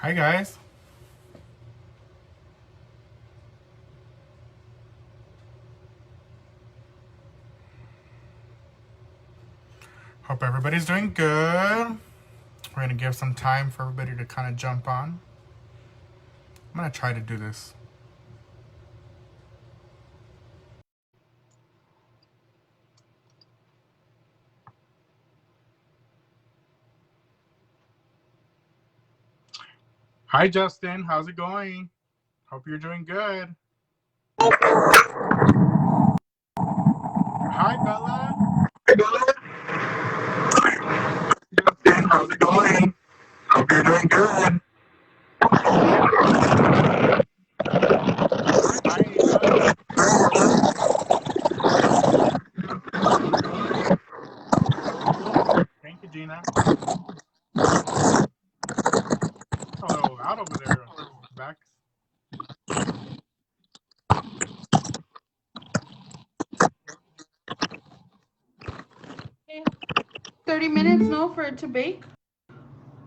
Hi guys. Hope everybody's doing good. We're gonna give some time for everybody to kind of jump on. I'm gonna try to do this. Hi Justin, how's it going? Hope you're doing good. Hi Bella. Hey Bella. Justin, how's it going? Hope you're doing good. Hi Ava. Thank you, Gina. A little out over there. Back. 30 minutes, no, for it to bake?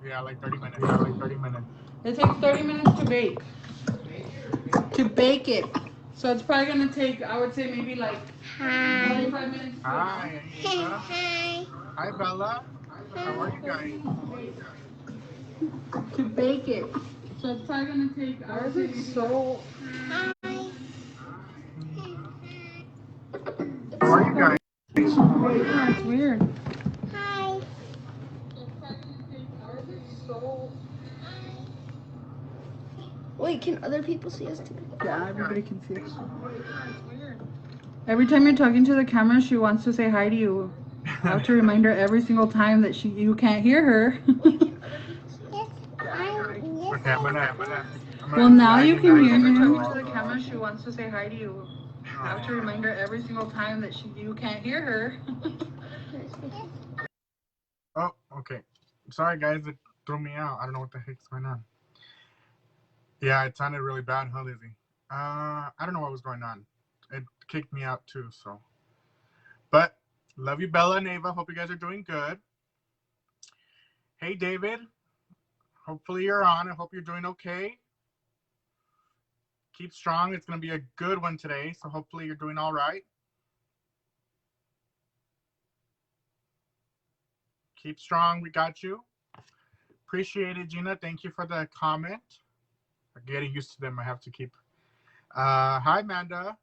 Yeah, like 30 minutes. Yeah, like 30 minutes. It takes 30 minutes to bake. To bake it. So it's probably going to take, I would say, maybe like 45 minutes to an hour. Hi Ava. Hi Bella. How are you guys? To bake it. So it's probably going to take, I would say, maybe So, How are you guys? yeah, it's weird. Wait, can other people see us too? Yeah, everybody can see us. Every time you're talking to the camera, she wants to say hi to you. I have to remind her every single time that you can't hear her. Okay, I'm gonna Well, now lag you in can a hear little bit me. so To I'll the camera, she wants to say hi to you. I have to Oh. remind her every single time that you can't hear her. Oh, okay. Sorry guys, it threw me out. I don't know what the heck's going on. Yeah, it sounded really bad, huh, Lizzie? I don't know what was going on. It kicked me out too, so. But love you, Bella and Ava. Hope you guys are doing good. Hey, David. Hopefully you're on. I hope you're doing okay. Keep strong. It's gonna be a good one today, so hopefully you're doing all right. Keep strong. We got you. Appreciate it, Gina. Thank you for the comment. I'm getting used to them. I have to keep. Hi, Amanda.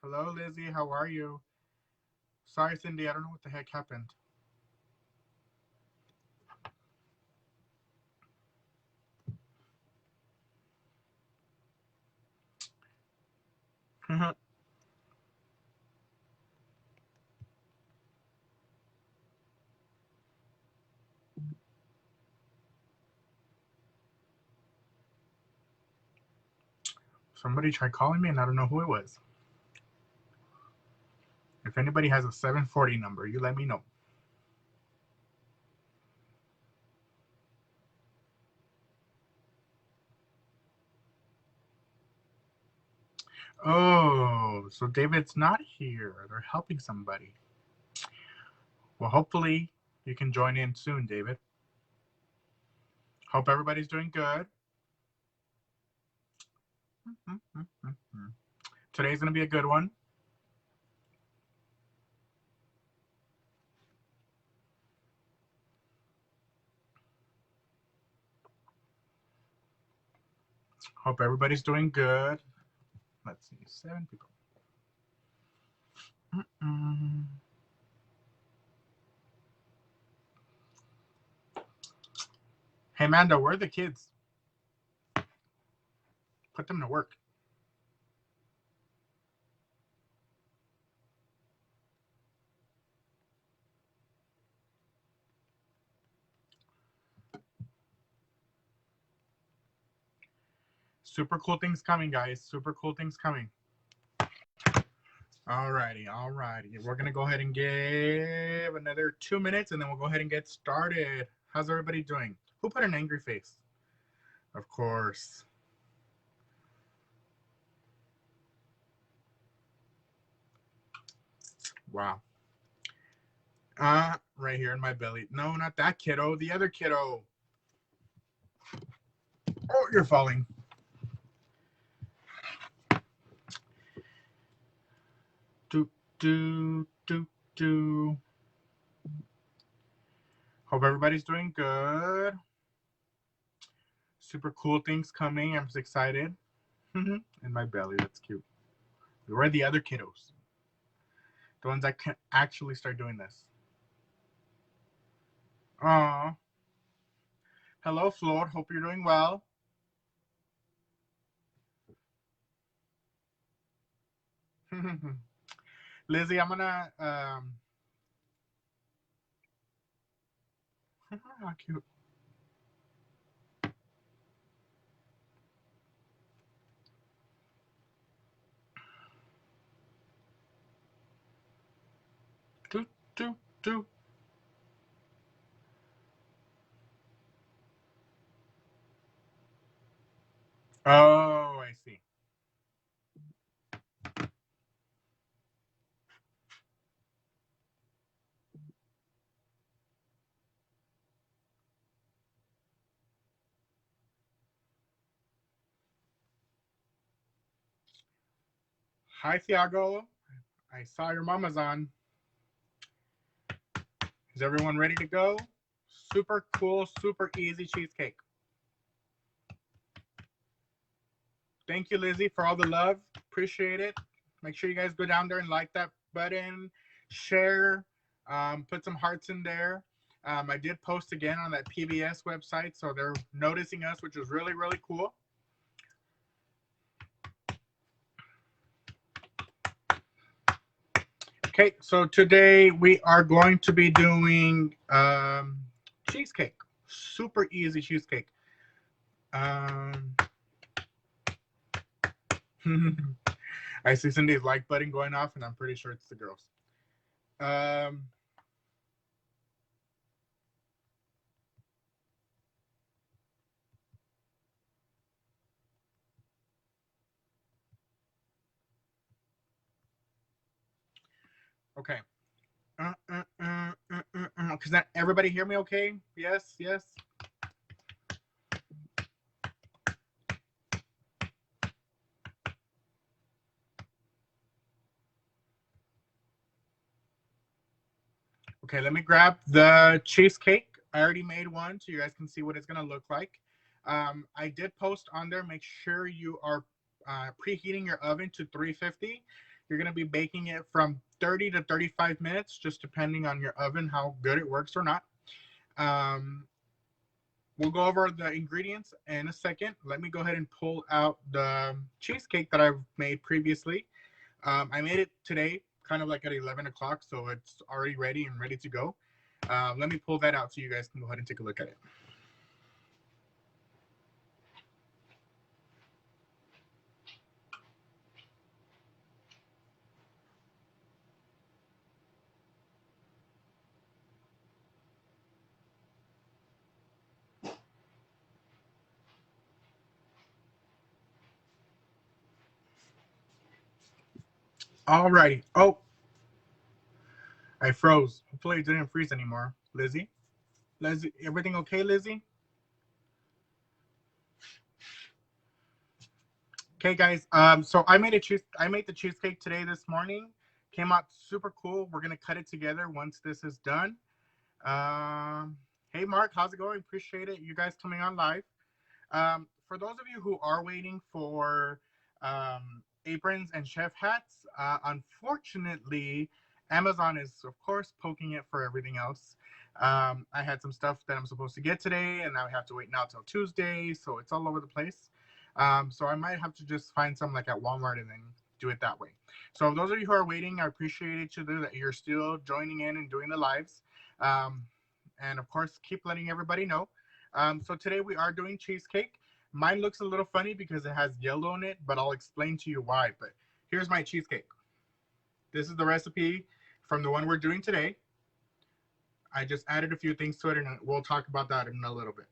Hello, Lizzie. How are you? Sorry, Cindy. I don't know what the heck happened. Somebody tried calling me and I don't know who it was. If anybody has a 740 number, you let me know. Oh, so David's not here. They're helping somebody. Well, hopefully you can join in soon, David. Hope everybody's doing good. Today's going to be a good one. Hope everybody's doing good. Let's see, 7 people. Hey, Amanda, where are the kids? Put them to work. Super cool things coming, guys. Super cool things coming. Alrighty. We're going to go ahead and give another 2 minutes and then we'll go ahead and get started. How's everybody doing? Who put an angry face? Of course. Wow. Right here in my belly. No, not that kiddo. The other kiddo. Oh, you're falling. Do, do, do, do. Hope everybody's doing good. Super cool things coming. I'm just excited. In my belly, that's cute. Where are the other kiddos? The ones that can actually start doing this. Aw. Hello, Flor. Hope you're doing well. Lizzie, I'm gonna how cute. Do, do, do. Oh, I see. Hi, Thiago. I saw your mama's on. Is everyone ready to go? Super cool, super easy cheesecake. Thank you, Lizzie, for all the love. Appreciate it. Make sure you guys go down there and like that button, share, put some hearts in there. I did post again on that PBS website, so they're noticing us, which is really, really cool. Okay, so today we are going to be doing cheesecake. Super easy cheesecake. I see Cindy's like button going off, and I'm pretty sure it's the girls. Okay. Can everybody hear me okay? Yes, yes. Okay, let me grab the cheesecake. I already made one, so you guys can see what it's gonna look like. I did post on there. Make sure you are preheating your oven to 350. You're gonna be baking it from 30 to 35 minutes, just depending on your oven, how good it works or not. We'll go over the ingredients in a second. Let me go ahead and pull out the cheesecake that I've made previously. I made it today, kind of like at 11 o'clock, so it's already ready and ready to go. Let me pull that out so you guys can go ahead and take a look at it. Alrighty. Oh, I froze. Hopefully it didn't freeze anymore. Lizzie? Lizzie, everything okay, Lizzie? Okay, guys. So I made the cheesecake today this morning. Came out super cool. We're gonna cut it together once this is done. Hey, Mark, how's it going? Appreciate it. You guys coming on live. For those of you who are waiting for aprons and chef hats, unfortunately, Amazon is, of course, poking it for everything else. I had some stuff that I'm supposed to get today, and now I have to wait now till Tuesday, so it's all over the place. So I might have to just find some like at Walmart and then do it that way. So those of you who are waiting, I appreciate you that you're still joining in and doing the lives. And of course, keep letting everybody know. So today we are doing cheesecake. Mine looks a little funny because it has yellow in it, but I'll explain to you why. But here's my cheesecake. This is the recipe from the one we're doing today. I just added a few things to it, and we'll talk about that in a little bit.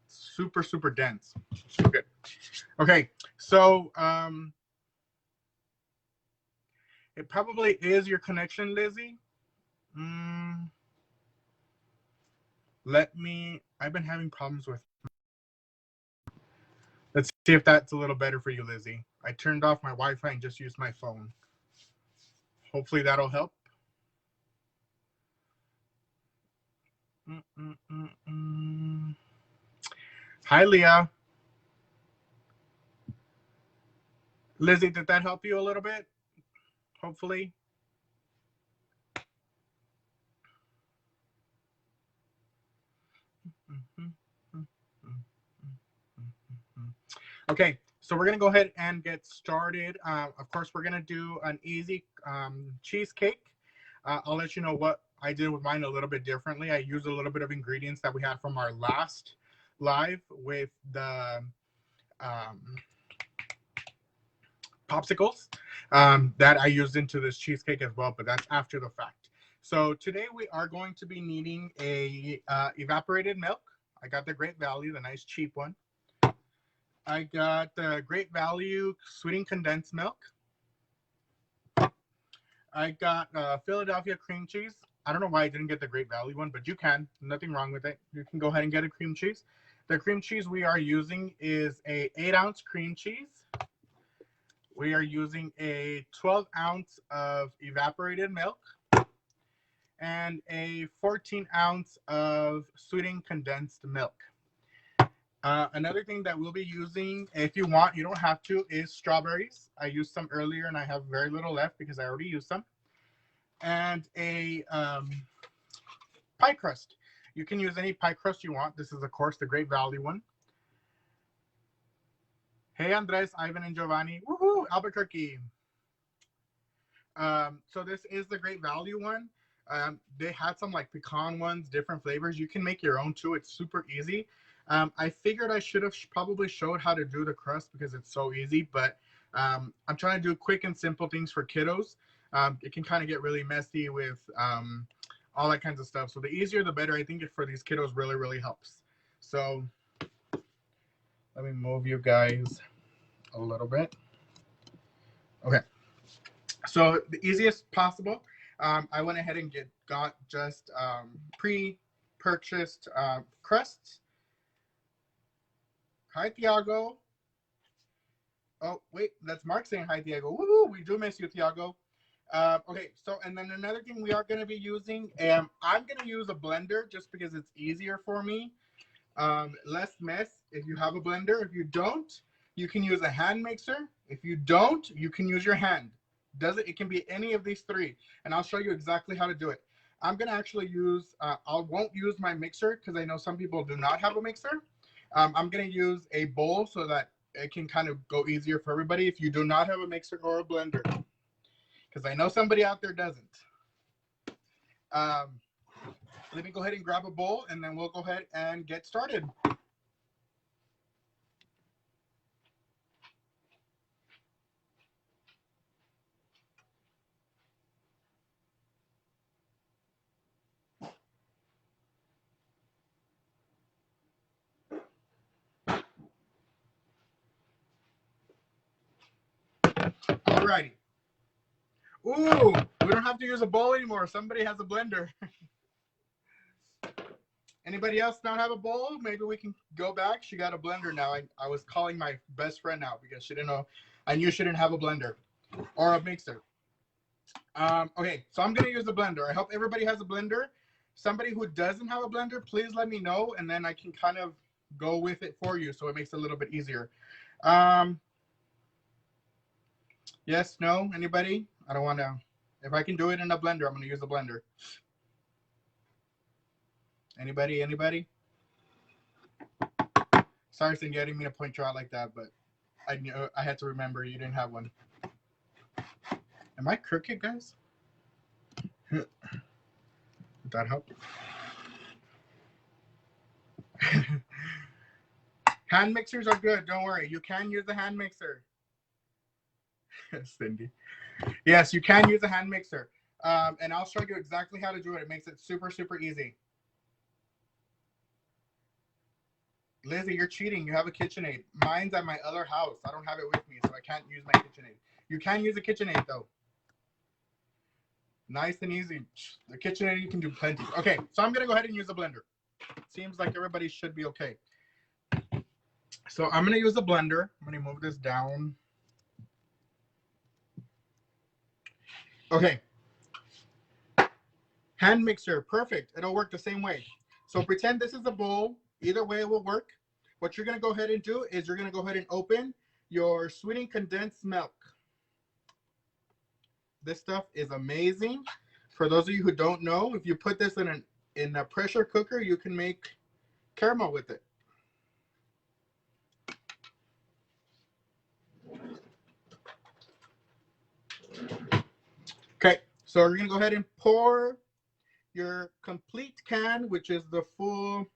Super, super dense. So good. Okay, so it probably is your connection, Lizzie. I've been having problems with Let's see if that's a little better for you, Lizzie. I turned off my Wi-Fi and just used my phone. Hopefully that'll help. Hi, Leah. Lizzie, did that help you a little bit? Hopefully. Okay, so we're gonna go ahead and get started. Of course, we're gonna do an easy cheesecake. I'll let you know what I did with mine a little bit differently. I used a little bit of ingredients that we had from our last live with the popsicles that I used into this cheesecake as well, but that's after the fact. So today we are going to be needing a evaporated milk. I got the Great Value, the nice cheap one. I got the Great Value sweetened condensed milk. I got Philadelphia cream cheese. I don't know why I didn't get the Great Value one, but you can. Nothing wrong with it. You can go ahead and get a cream cheese. The cream cheese we are using is a 8-ounce cream cheese. We are using a 12-ounce of evaporated milk and a 14-ounce of sweetened condensed milk. Another thing that we'll be using, if you want, you don't have to, is strawberries. I used some earlier and I have very little left because I already used some. And a pie crust. You can use any pie crust you want. This is, of course, the Great Value one. Hey, Andres, Ivan, and Giovanni. Woohoo, Albuquerque. So this is the Great Value one. They had some like pecan ones, different flavors. You can make your own too. It's super easy. I figured I should have probably showed how to do the crust because it's so easy, but I'm trying to do quick and simple things for kiddos. It can kind of get really messy with all that kinds of stuff. So the easier, the better. I think it for these kiddos really, really helps. So let me move you guys a little bit. Okay. So the easiest possible, I went ahead and got just pre-purchased crusts. Hi, Thiago. Oh, wait, that's Mark saying hi, Thiago. Woo, we do miss you, Thiago. Okay, so, and then another thing we are going to be using, I'm going to use a blender just because it's easier for me. Less mess if you have a blender. If you don't, you can use a hand mixer. If you don't, you can use your hand. It can be any of these three, and I'll show you exactly how to do it. I'm going to actually use, I won't use my mixer because I know some people do not have a mixer. I'm going to use a bowl so that it can kind of go easier for everybody if you do not have a mixer or a blender, because I know somebody out there doesn't. Let me go ahead and grab a bowl, and then we'll go ahead and get started. Alrighty. Ooh, we don't have to use a bowl anymore. Somebody has a blender. Anybody else not have a bowl? Maybe we can go back. She got a blender now. I was calling my best friend out because she didn't know. I knew she didn't have a blender or a mixer. Okay, so I'm going to use the blender. I hope everybody has a blender. Somebody who doesn't have a blender, please let me know, and then I can kind of go with it for you so it makes it a little bit easier. Yes, no, anybody? I don't want to. If I can do it in a blender, I'm going to use a blender. Anybody? Sorry, Cindy, I didn't mean to point you out like that, but I knew I had to remember you didn't have one. Am I crooked, guys? Did that help? Hand mixers are good. Don't worry. You can use a hand mixer. Cindy. Yes, you can use a hand mixer. And I'll show you exactly how to do it. It makes it super, super easy. Lizzie, you're cheating. You have a KitchenAid. Mine's at my other house. I don't have it with me, so I can't use my KitchenAid. You can use a KitchenAid, though. Nice and easy. The KitchenAid, you can do plenty. Okay, so I'm going to go ahead and use a blender. Seems like everybody should be okay. So I'm gonna use a blender. I'm gonna move this down. Okay. Hand mixer, perfect. It'll work the same way. So pretend this is a bowl. Either way it will work. What you're gonna go ahead and do is you're gonna go ahead and open your sweetened condensed milk. This stuff is amazing. For those of you who don't know, if you put this in a pressure cooker, you can make caramel with it. Okay, so we're gonna go ahead and pour your complete can, which is the full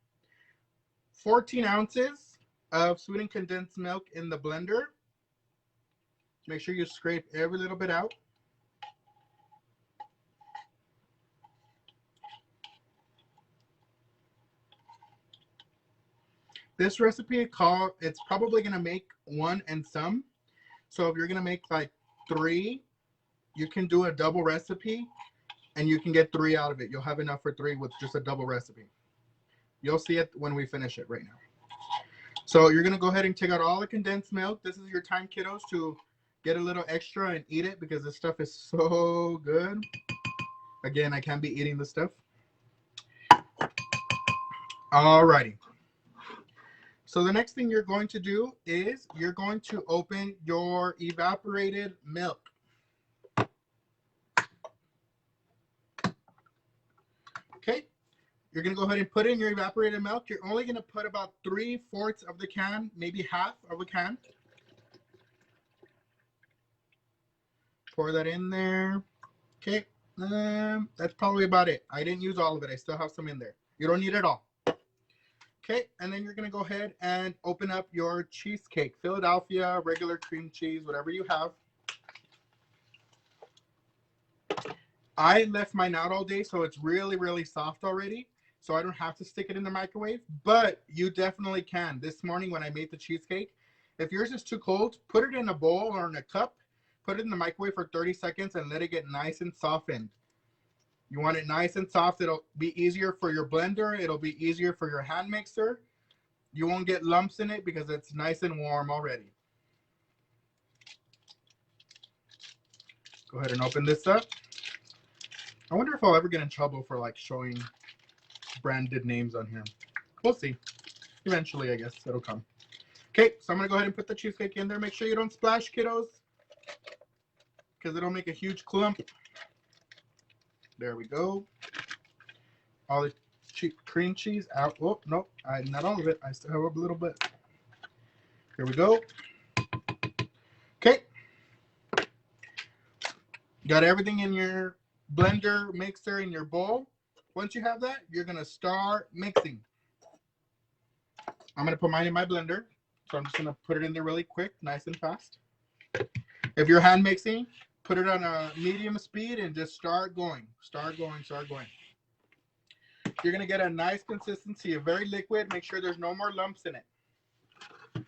14 ounces of sweetened condensed milk in the blender. Make sure you scrape every little bit out. This recipe it's probably gonna make one and some. So if you're gonna make like 3, you can do a double recipe and you can get 3 out of it. You'll have enough for 3 with just a double recipe. You'll see it when we finish it right now. So you're gonna go ahead and take out all the condensed milk. This is your time, kiddos, to get a little extra and eat it because this stuff is so good. Again, I can't be eating this stuff. Alrighty. So the next thing you're going to do is you're going to open your evaporated milk. Okay, you're gonna go ahead and put in your evaporated milk. You're only gonna put about 3/4 of the can, maybe half of a can. Pour that in there. Okay, that's probably about it. I didn't use all of it. I still have some in there. You don't need it all. Okay, and then you're gonna go ahead and open up your cheesecake, Philadelphia, regular cream cheese, whatever you have. I left mine out all day, so it's really, really soft already. So I don't have to stick it in the microwave, but you definitely can. This morning when I made the cheesecake, if yours is too cold, put it in a bowl or in a cup, put it in the microwave for 30 seconds and let it get nice and softened. You want it nice and soft. It'll be easier for your blender. It'll be easier for your hand mixer. You won't get lumps in it because it's nice and warm already. Go ahead and open this up. I wonder if I'll ever get in trouble for like showing branded names on here. We'll see. Eventually, I guess it'll come. Okay, so I'm gonna go ahead and put the cheesecake in there. Make sure you don't splash, kiddos, because it'll make a huge clump. There we go. All the cream cheese out. Oh, no, not all of it. I still have a little bit. Here we go. Okay. Got everything in your blender, mixer, in your bowl. Once you have that, you're going to start mixing. I'm going to put mine in my blender. So I'm just going to put it in there really quick, nice and fast. If you're hand mixing, put it on a medium speed and just start going. Start going, start going. You're going to get a nice consistency, very liquid. Make sure there's no more lumps in it. I'm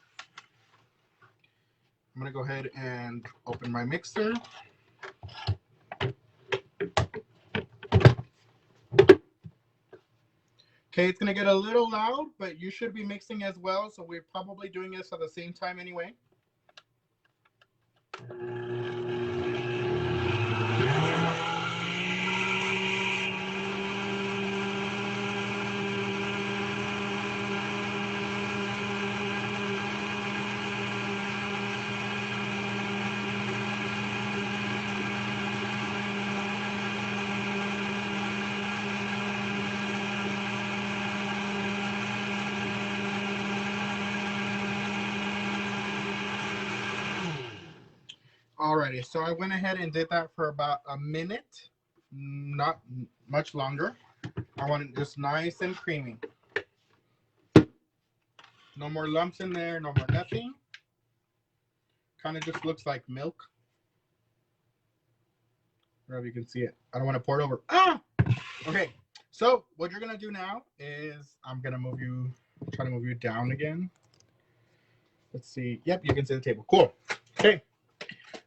going to go ahead and open my mixer. Okay, it's going to get a little loud, but you should be mixing as well. So we're probably doing this at the same time anyway. Alrighty, so I went ahead and did that for about a minute, not much longer. I want it just nice and creamy. No more lumps in there, no more nothing. Kind of just looks like milk. I don't know if you can see it. I don't want to pour it over. Ah! Okay, so what you're gonna do now is I'm gonna try to move you down again. Let's see. Yep, you can see the table. Cool. Okay.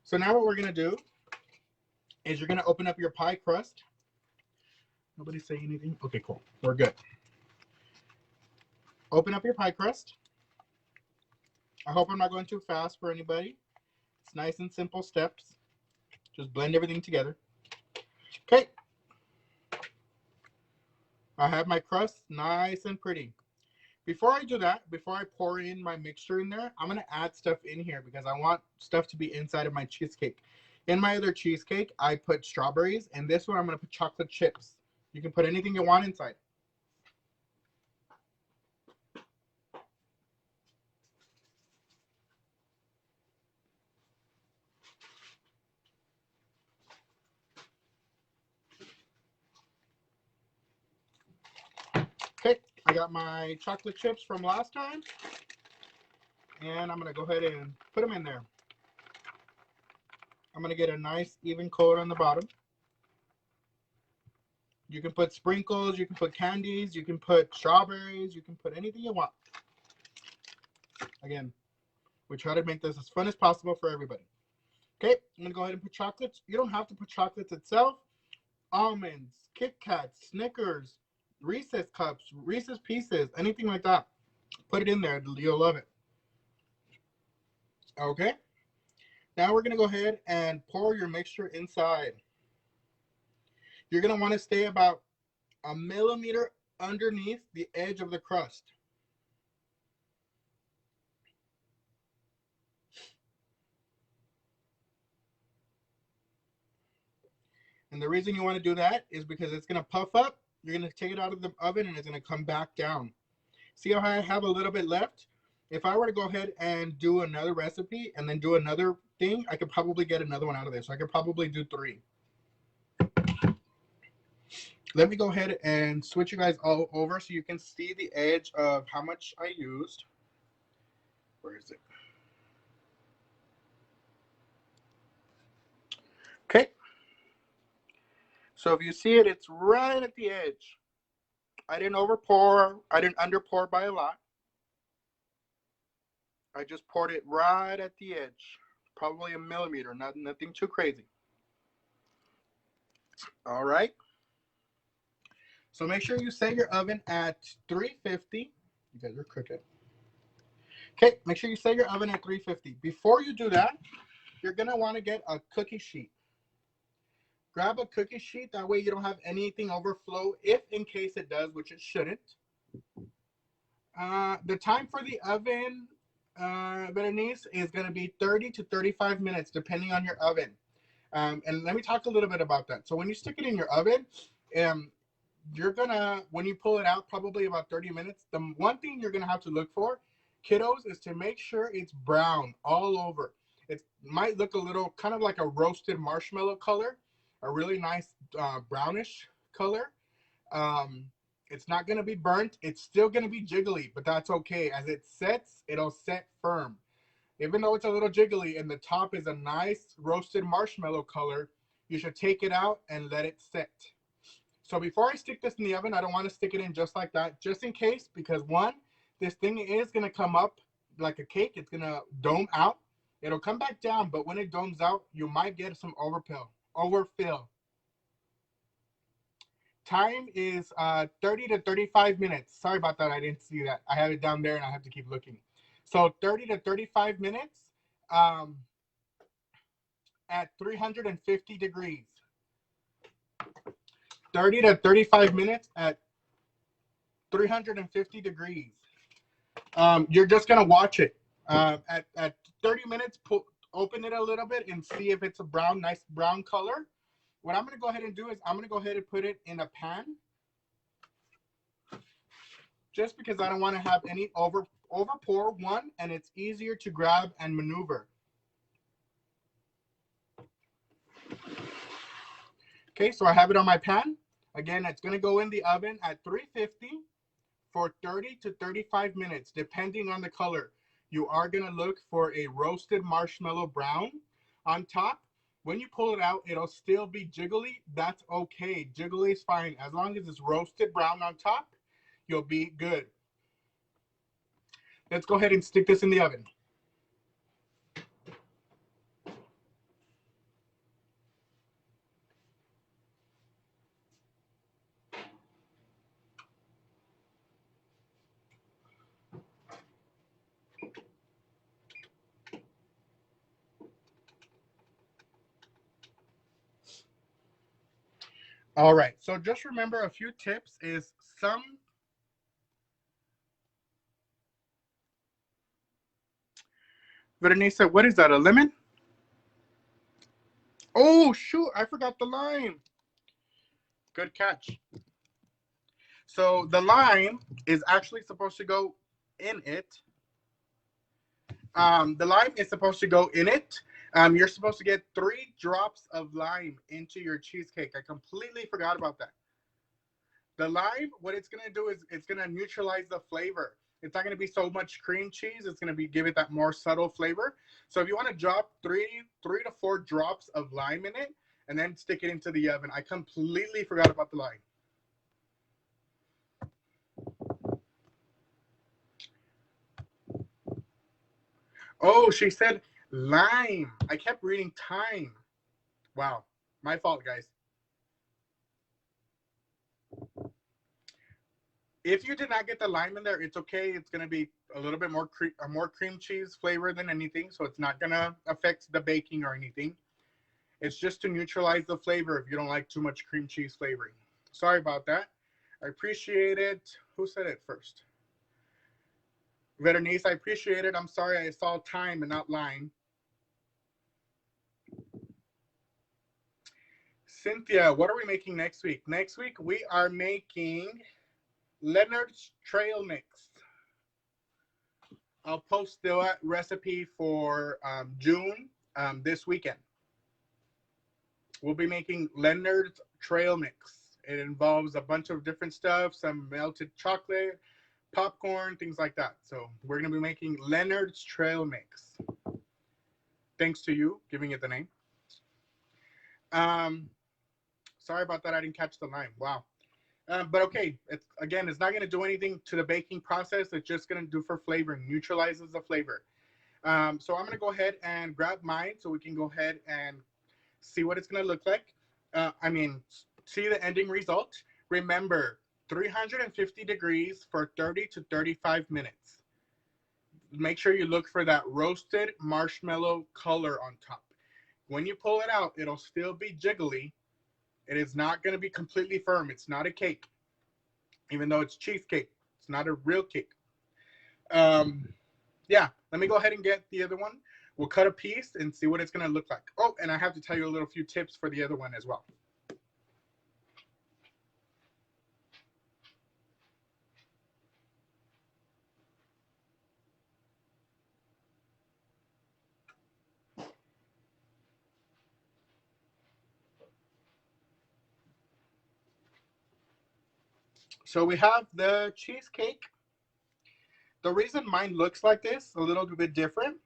So now what we're going to do is you're going to open up your pie crust. Nobody say anything? Okay, cool. We're good. Open up your pie crust. I hope I'm not going too fast for anybody. It's nice and simple steps. Just blend everything together. Okay. I have my crust nice and pretty. Before I do that, before I pour in my mixture in there, I'm going to add stuff in here because I want stuff to be inside of my cheesecake. In my other cheesecake, I put strawberries, and this one I'm going to put chocolate chips. You can put anything you want inside. Okay, I got my chocolate chips from last time, and I'm going to go ahead and put them in there. I'm going to get a nice even coat on the bottom. You can put sprinkles, you can put candies, you can put strawberries, you can put anything you want. Again, we try to make this as fun as possible for everybody. Okay, I'm going to go ahead and put chocolates. You don't have to put chocolates itself. Almonds, Kit Kats, Snickers, Reese's Cups, Reese's Pieces, anything like that. Put it in there. You'll love it. Okay, now we're going to go ahead and pour your mixture inside. You're going to want to stay about a millimeter underneath the edge of the crust. And the reason you want to do that is because it's going to puff up. You're going to take it out of the oven and it's going to come back down. See how I have a little bit left? If I were to go ahead and do another recipe and then do another thing, I could probably get another one out of this. So I could probably do 3. Let me go ahead and switch you guys all over so you can see the edge of how much I used. Where is it? Okay. So if you see it, it's right at the edge. I didn't overpour. I didn't underpour by a lot. I just poured it right at the edge. Probably a millimeter, nothing too crazy. All right. So make sure you set your oven at 350. You guys are crooked. Okay, make sure you set your oven at 350. Before you do that, you're going to want to get a cookie sheet. Grab a cookie sheet. That way you don't have anything overflow if in case it does, which it shouldn't. The time for the oven, Berenice, is going to be 30 to 35 minutes, depending on your oven. And let me talk a little bit about that. So when you stick it in your oven, you're going to, when you pull it out, probably about 30 minutes, the one thing you're going to have to look for, kiddos, is to make sure it's brown all over. It might look a little kind of like a roasted marshmallow color, a really nice brownish color. It's not going to be burnt. It's still going to be jiggly, but that's okay. As it sets, it'll set firm. Even though it's a little jiggly and the top is a nice roasted marshmallow color, you should take it out and let it set. So before I stick this in the oven, I don't want to stick it in just like that, just in case, because one, this thing is going to come up like a cake. It's going to dome out. It'll come back down, but when it domes out, you might get some overfill. Time is 30 to 35 minutes. Sorry about that. I didn't see that. I have it down there and I have to keep looking. So 30 to 35 minutes at 350 degrees. 30 to 35 minutes at 350 degrees. You're just going to watch it. At 30 minutes, open it a little bit and see if it's a nice brown color. What I'm going to go ahead and do is I'm going to go ahead and put it in a pan. Just because I don't want to have any overpour, one, and it's easier to grab and maneuver. Okay, so I have it on my pan. Again, it's going to go in the oven at 350 for 30 to 35 minutes, depending on the color. You are going to look for a roasted marshmallow brown on top. When you pull it out, it'll still be jiggly. That's okay. Jiggly is fine. As long as it's roasted brown on top, you'll be good. Let's go ahead and stick this in the oven. All right. So just remember a few tips is some. Berenice, what is that? A lemon? Oh, shoot. I forgot the lime. Good catch. So the lime is actually supposed to go in it. The lime is supposed to go in it. You're supposed to get 3 drops of lime into your cheesecake. I completely forgot about that. The lime, what it's gonna do is it's gonna neutralize the flavor. It's not gonna be so much cream cheese. It's gonna be give it that more subtle flavor. So if you want to drop three to 4 drops of lime in it, and then stick it into the oven. I completely forgot about the lime. Oh, she said lime. I kept reading thyme. Wow, my fault, guys. If you did not get the lime in there, it's okay. It's gonna be a little bit more cream cheese flavor than anything, so it's not gonna affect the baking or anything. It's just to neutralize the flavor if you don't like too much cream cheese flavoring. Sorry about that. I appreciate it. Who said it first? Berenice, I appreciate it. I'm sorry I saw thyme and not lime. Cynthia, what are we making next week? Next week we are making Leonard's Trail Mix. I'll post the recipe for June this weekend. We'll be making Leonard's Trail Mix. It involves a bunch of different stuff, some melted chocolate, popcorn, things like that. So we're going to be making Leonard's Trail Mix. Thanks to you giving it the name. Sorry about that. I didn't catch the line. Wow. But okay, it's not going to do anything to the baking process. It's just going to do for flavor, neutralizes the flavor. So I'm going to go ahead and grab mine so we can go ahead and see what it's going to look like. See the ending result. Remember, 350 degrees for 30 to 35 minutes. Make sure you look for that roasted marshmallow color on top. When you pull it out, it'll still be jiggly. It is not going to be completely firm. It's not a cake. Even though it's cheesecake, it's not a real cake. Yeah, let me go ahead and get the other one. We'll cut a piece and see what it's going to look like. Oh, and I have to tell you a little few tips for the other one as well. So we have the cheesecake. The reason mine looks like this, a little bit different,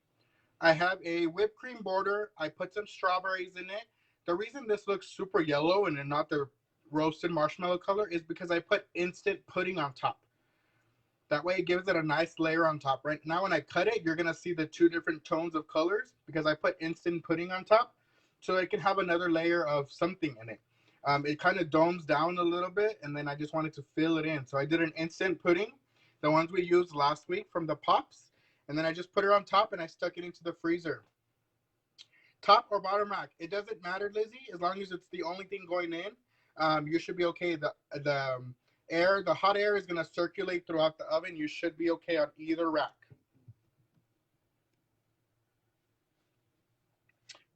I have a whipped cream border. I put some strawberries in it. The reason this looks super yellow and not the roasted marshmallow color is because I put instant pudding on top. That way it gives it a nice layer on top. Right now when I cut it, you're going to see the 2 different tones of colors because I put instant pudding on top. So it can have another layer of something in it. It kind of domes down a little bit, and then I just wanted to fill it in. So I did an instant pudding, the ones we used last week from the Pops, and then I just put it on top and I stuck it into the freezer. Top or bottom rack, it doesn't matter, Lizzie, as long as it's the only thing going in. You should be okay. The hot air is going to circulate throughout the oven. You should be okay on either rack.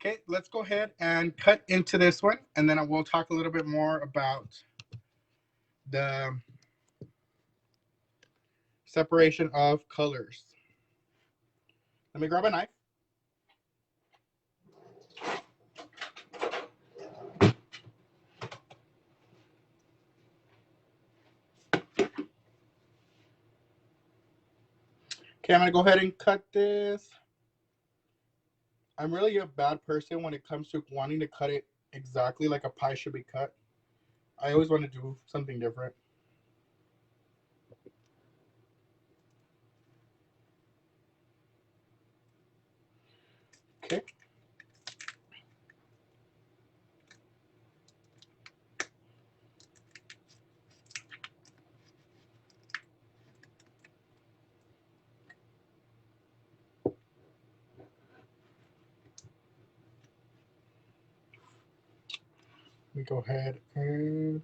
Okay, let's go ahead and cut into this one, and then I will talk a little bit more about the separation of colors. Let me grab a knife. Okay, I'm going to go ahead and cut this. I'm really a bad person when it comes to wanting to cut it exactly like a pie should be cut. I always want to do something different. Okay. Let me go ahead and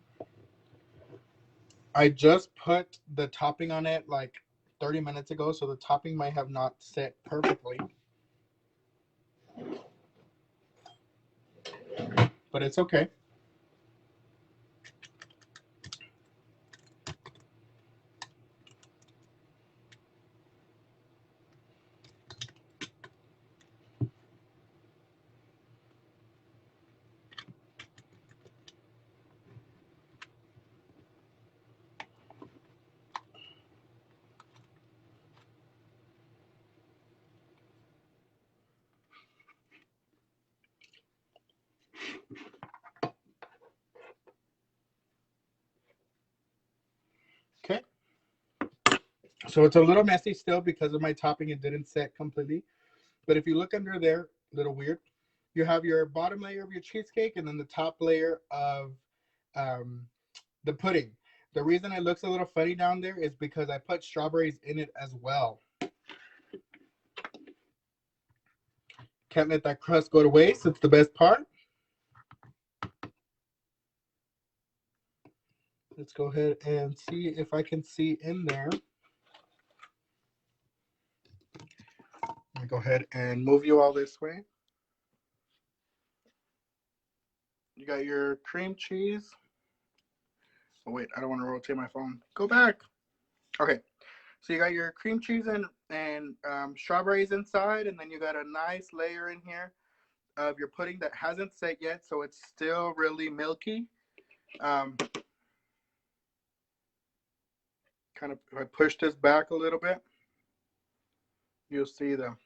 I just put the topping on it like 30 minutes ago, so the topping might have not set perfectly. But it's okay. Okay. So it's a little messy still because of my topping. It didn't set completely. But if you look under there, a little weird, you have your bottom layer of your cheesecake and then the top layer of um, the pudding. The reason it looks a little funny down there is because I put strawberries in it as well. Can't let that crust go to waste. It's the best part. Let's go ahead and see if I can see in there. Let me go ahead and move you all this way. You got your cream cheese. Oh, wait, I don't want to rotate my phone. Go back. Okay, so you got your cream cheese and strawberries inside, and then you got a nice layer in here of your pudding that hasn't set yet, so it's still really milky. Kind of, if I push this back a little bit, you'll see the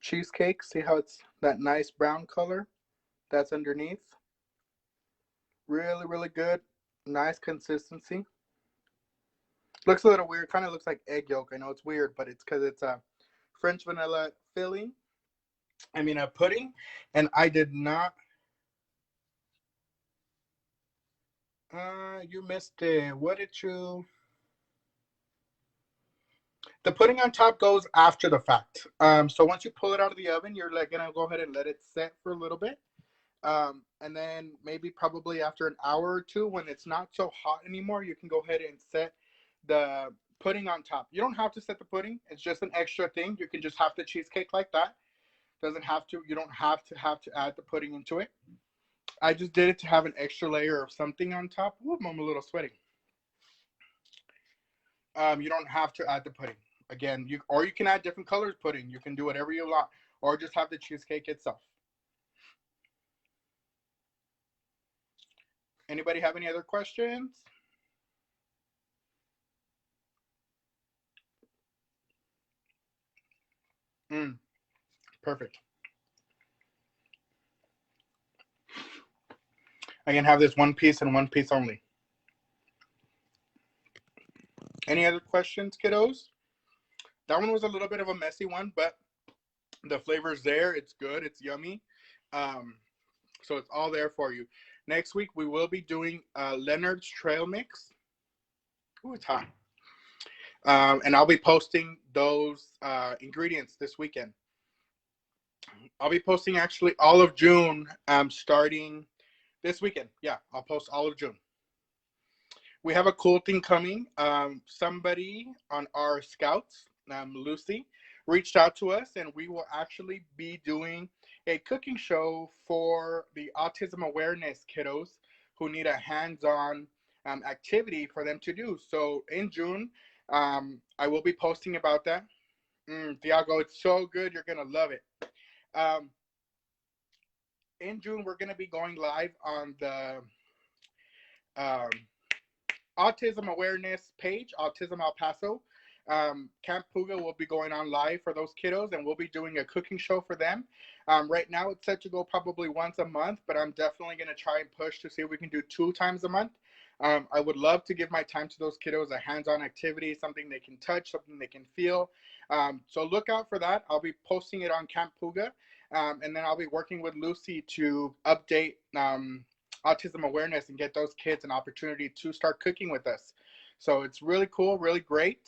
cheesecake. See how it's that nice brown color that's underneath? Really, really good. Nice consistency. Looks a little weird. Kind of looks like egg yolk. I know it's weird, but it's because it's a French vanilla filling. I mean, a pudding. And I did not. You missed it. What did you? The pudding on top goes after the fact. So once you pull it out of the oven, you're like gonna go ahead and let it set for a little bit. And then maybe probably after an hour or two, when it's not so hot anymore, you can go ahead and set the pudding on top. You don't have to set the pudding. It's just an extra thing. You can just have the cheesecake like that. Doesn't have to. You don't have to add the pudding into it. I just did it to have an extra layer of something on top. Ooh, I'm a little sweaty. You don't have to add the pudding. Again, you can add different colors pudding. You can do whatever you want, or just have the cheesecake itself. Anybody have any other questions? Perfect. I can have this one piece and one piece only. Any other questions, kiddos? That one was a little bit of a messy one, but the flavor's there. It's good. It's yummy. So it's all there for you. Next week, we will be doing Leonard's Trail Mix. Ooh, it's hot. And I'll be posting those ingredients this weekend. I'll be posting actually all of June starting this weekend. Yeah, I'll post all of June. We have a cool thing coming. Somebody on our scouts, Lucy, reached out to us, and we will actually be doing a cooking show for the autism awareness kiddos who need a hands-on activity for them to do. So in June, I will be posting about that. Thiago, it's so good. You're going to love it. In June, we're going to be going live on the autism awareness page, Autism El Paso. Camp Puga will be going on live for those kiddos, and we'll be doing a cooking show for them. Right now, it's set to go probably once a month, but I'm definitely going to try and push to see if we can do 2 times a month. I would love to give my time to those kiddos, a hands-on activity, something they can touch, something they can feel. So look out for that. I'll be posting it on Camp Puga, and then I'll be working with Lucy to update autism awareness and get those kids an opportunity to start cooking with us. So it's really cool, really great.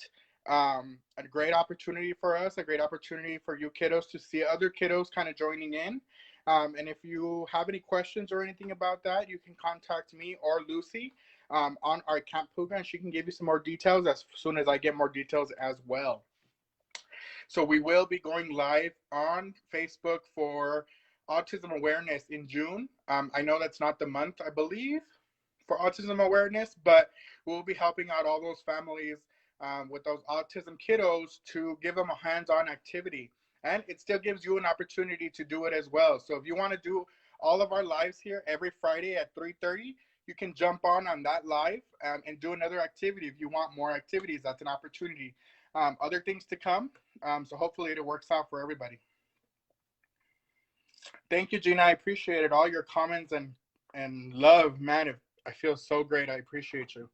A great opportunity for us, a great opportunity for you kiddos to see other kiddos kind of joining in. And if you have any questions or anything about that, you can contact me or Lucy on our Camp Puga, and she can give you some more details as soon as I get more details as well. So we will be going live on Facebook for autism awareness in June. I know that's not the month, I believe, for autism awareness, but we'll be helping out all those families with those autism kiddos to give them a hands-on activity. And it still gives you an opportunity to do it as well. So if you want to do all of our lives here every Friday at 3:30, you can jump on that live and do another activity. If you want more activities, that's an opportunity. Other things to come. So hopefully it works out for everybody. Thank you, Gina. I appreciate it. All your comments and love, man. I feel so great. I appreciate you.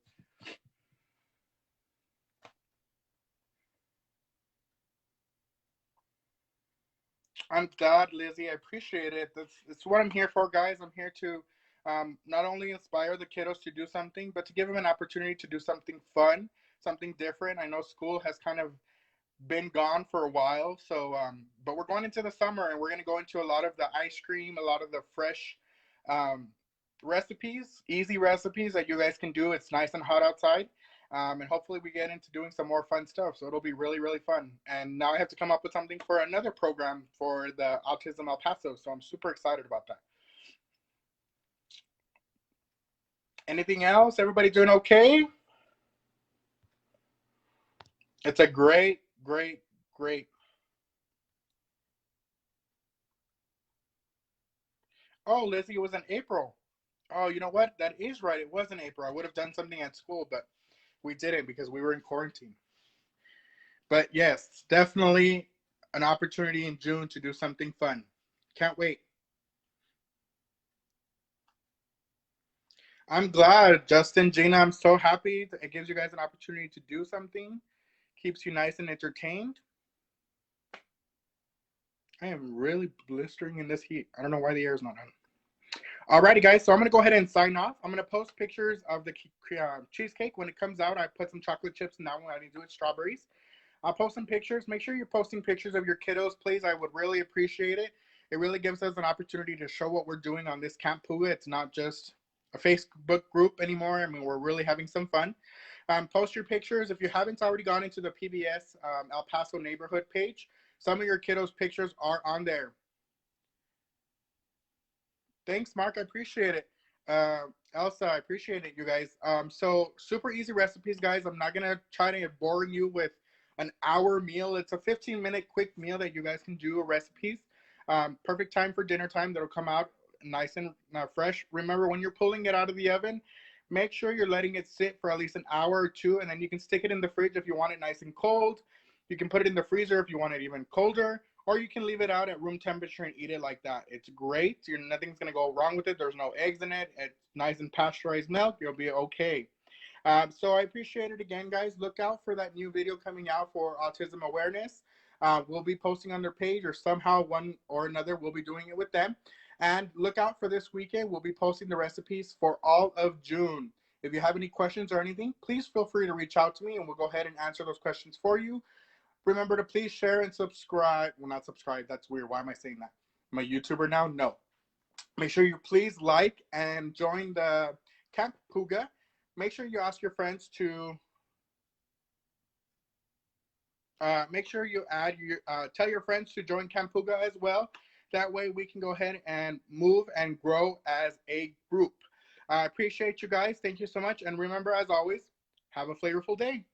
I'm glad, Lizzie. I appreciate it. That's what I'm here for, guys. I'm here to not only inspire the kiddos to do something, but to give them an opportunity to do something fun, something different. I know school has kind of been gone for a while, so but we're going into the summer, and we're going to go into a lot of the ice cream, a lot of the fresh recipes, easy recipes that you guys can do. It's nice and hot outside. And hopefully we get into doing some more fun stuff. So it'll be really, really fun. And now I have to come up with something for another program for the Autism El Paso. So I'm super excited about that. Anything else? Everybody doing okay? It's a great, great, great. Oh, Lizzie, it was in April. Oh, you know what? That is right. It was in April. I would have done something at school, but we didn't because we were in quarantine. But yes, definitely an opportunity in June to do something fun. Can't wait. I'm glad, Justin, Gina. I'm so happy. It gives you guys an opportunity to do something, keeps you nice and entertained. I am really blistering in this heat. I don't know why the air is not on. Alrighty, guys. So I'm going to go ahead and sign off. I'm going to post pictures of the cheesecake. When it comes out, I put some chocolate chips in that one. I didn't do it strawberries. I'll post some pictures. Make sure you're posting pictures of your kiddos, please. I would really appreciate it. It really gives us an opportunity to show what we're doing on this Camp Puga. It's not just a Facebook group anymore. I mean, we're really having some fun. Post your pictures. If you haven't already gone into the PBS El Paso neighborhood page, some of your kiddos' pictures are on there. Thanks, Mark. I appreciate it. Elsa, I appreciate it, you guys. So super easy recipes, guys. I'm not gonna try to bore you with an hour meal. It's a 15-minute quick meal that you guys can do recipes. Perfect time for dinner time. That'll come out nice and fresh. Remember, when you're pulling it out of the oven, make sure you're letting it sit for at least an hour or two, and then you can stick it in the fridge if you want it nice and cold. You can put it in the freezer if you want it even colder, or you can leave it out at room temperature and eat it like that. It's great. Nothing's going to go wrong with it. There's no eggs in it. It's nice and pasteurized milk. You'll be okay. So I appreciate it again, guys. Look out for that new video coming out for autism awareness. We'll be posting on their page, or somehow one or another we'll be doing it with them. And look out for this weekend. We'll be posting the recipes for all of June. If you have any questions or anything, please feel free to reach out to me, and we'll go ahead and answer those questions for you. Remember to please share and subscribe. Well, not subscribe. That's weird. Why am I saying that? I'm a YouTuber now? No. Make sure you please like and join the Camp Puga. Make sure you ask your friends to make sure you tell your friends to join Camp Puga as well. That way we can go ahead and move and grow as a group. I appreciate you guys. Thank you so much. And remember, as always, have a flavorful day.